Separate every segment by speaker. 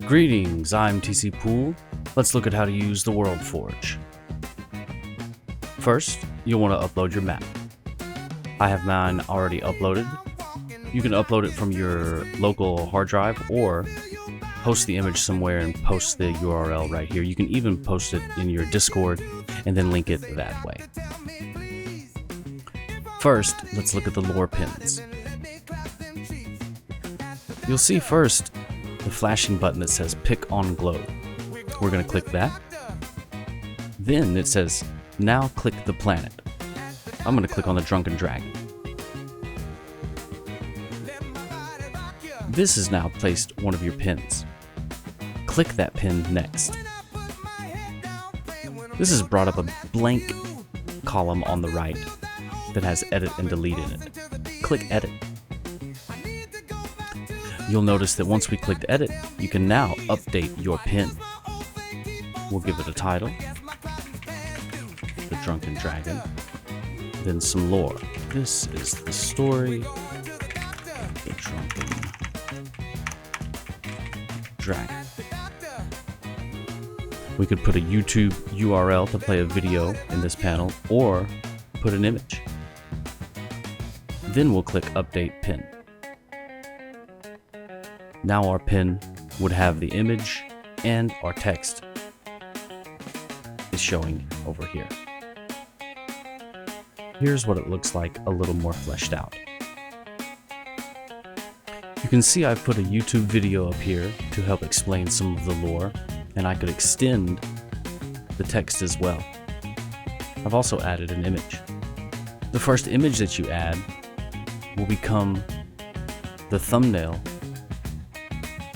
Speaker 1: Greetings, I'm TCpoole. Let's look at how to use the World Forge. First, you'll want to upload your map. I have mine already uploaded. You can upload it from your local hard drive or post the image somewhere and post the URL right here. You can even post it in your Discord and then link it that way. First, let's look at the lore pins. You'll see first the flashing button that says Pick on Glow. We're going to click that. Then it says, now click the planet. I'm going to click on the Drunken Dragon. This has now placed one of your pins. Click that pin next. This has brought up a blank column on the right that has edit and delete in it. Click edit. You'll notice that once we clicked edit, you can now update your pin. We'll give it a title, the Drunken Dragon, then some lore. This is the story of the Drunken Dragon. We could put a YouTube URL to play a video in this panel, or put an image. Then we'll click Update Pin. Now our pin would have the image and our text is showing over here. Here's what it looks like a little more fleshed out. You can see I've put a YouTube video up here to help explain some of the lore, and I could extend the text as well. I've also added an image. The first image that you add will become the thumbnail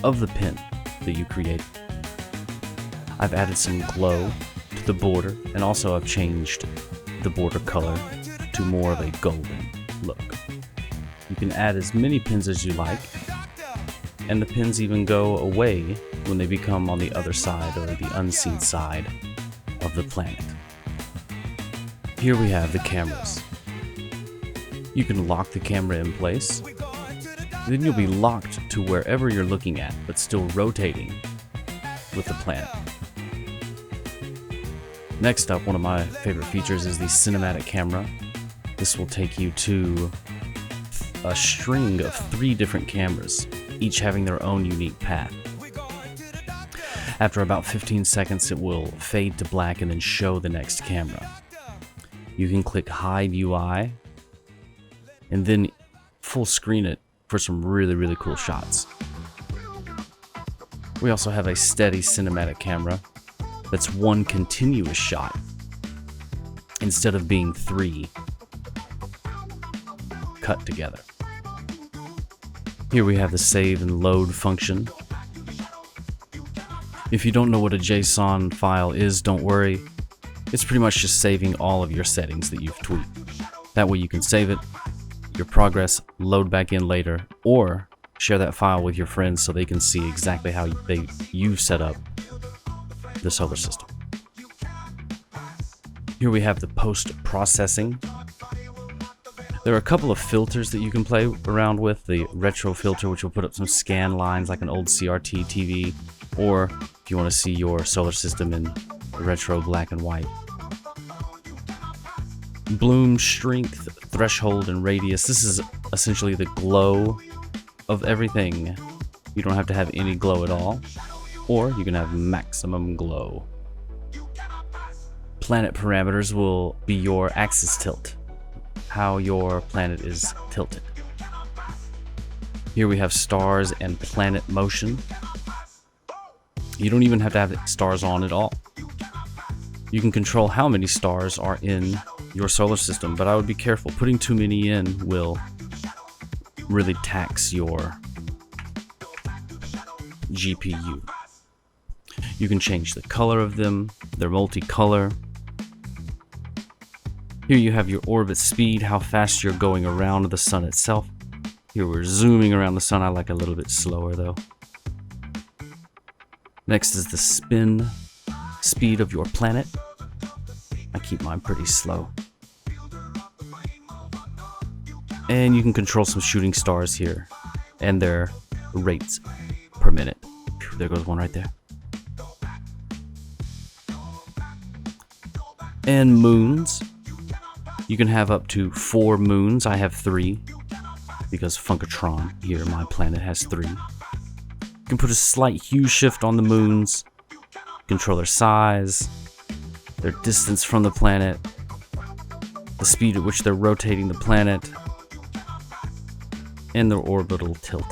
Speaker 1: of the pin that you create. I've added some glow to the border, and also I've changed the border color to more of a golden look. You can add as many pins as you like, and the pins even go away when they become on the other side, or the unseen side of the planet. Here we have the cameras. You can lock the camera in place. Then you'll be locked to wherever you're looking at, but still rotating with the planet. Next up, one of my favorite features is the cinematic camera. This will take you to a string of 3 different cameras, each having their own unique path. After about 15 seconds, it will fade to black and then show the next camera. You can click Hide UI and then full screen it for some really cool shots. We also have a steady cinematic camera that's one continuous shot instead of being 3 cut together. Here we have the save and load function. If you don't know what a JSON file is, don't worry. It's pretty much just saving all of your settings that you've tweaked. That way you can save it, your progress, load back in later, or share that file with your friends so they can see exactly how you've set up the solar system. Here we have the post-processing. There are a couple of filters that you can play around with. The retro filter, which will put up some scan lines like an old CRT TV, or if you want to see your solar system in retro black and white. Bloom, strength, threshold, and radius. This is essentially the glow of everything. You don't have to have any glow at all, or you can have maximum glow. Planet parameters will be your axis tilt, how your planet is tilted. Here we have stars and planet motion. You don't even have to have stars on at all. You can control how many stars are in your solar system, but I would be careful. Putting too many in will really tax your GPU. You can change the color of them. They're multicolor. Here you have your orbit speed, how fast you're going around the sun itself. Here we're zooming around the sun. I like a little bit slower though. Next is the spin speed of your planet. I keep mine pretty slow. And you can control some shooting stars here and their rates per minute. There goes one right there. And moons. You can have up to 4 moons. I have 3 because Funkatron here, my planet, has 3. You can put a slight hue shift on the moons, control their size, their distance from the planet, the speed at which they're rotating the planet, and their orbital tilt.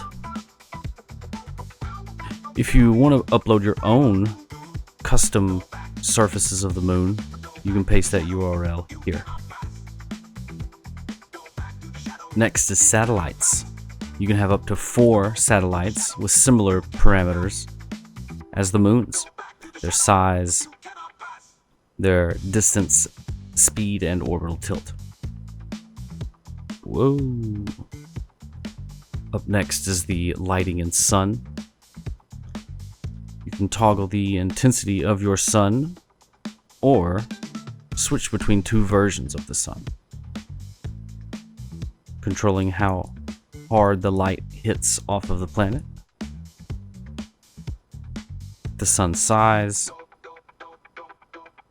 Speaker 1: If you want to upload your own custom surfaces of the moon, you can paste that URL here. Next is satellites. You can have up to 4 satellites with similar parameters as the moons. Their size, their distance, speed, and orbital tilt. Whoa. Up next is the lighting and sun. You can toggle the intensity of your sun or switch between 2 versions of the sun, controlling how hard the light hits off of the planet, the sun size,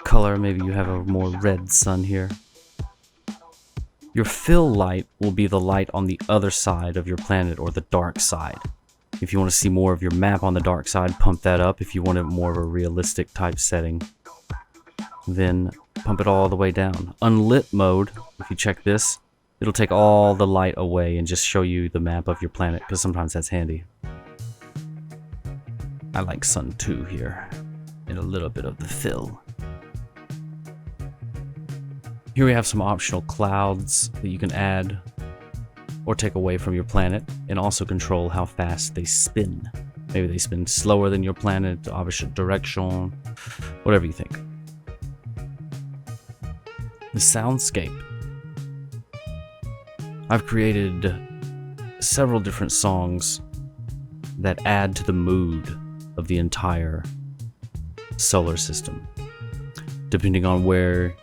Speaker 1: color, maybe you have a more red sun here. Your fill light will be the light on the other side of your planet, or the dark side. If you want to see more of your map on the dark side, pump that up. If you want it more of a realistic type setting, then pump it all the way down. Unlit mode, if you check this, it'll take all the light away and just show you the map of your planet, because sometimes that's handy. I like Sun 2 here, and a little bit of the fill. Here we have some optional clouds that you can add or take away from your planet, and also control how fast they spin. Maybe they spin slower than your planet, opposite direction, whatever you think. The soundscape. I've created several different songs that add to the mood of the entire solar system. Depending on where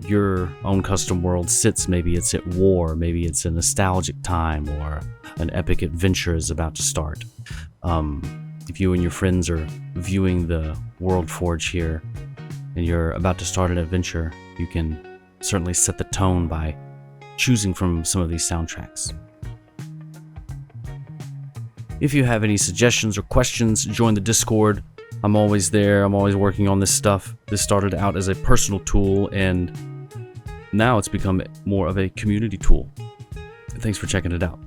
Speaker 1: your own custom world sits, maybe it's at war, maybe it's a nostalgic time, or an epic adventure is about to start. If you and your friends are viewing the World Forge here and you're about to start an adventure, you can certainly set the tone by choosing from some of these soundtracks. If you have any suggestions or questions, join the Discord. I'm always there. I'm always working on this stuff. This started out as a personal tool, and now it's become more of a community tool. Thanks for checking it out.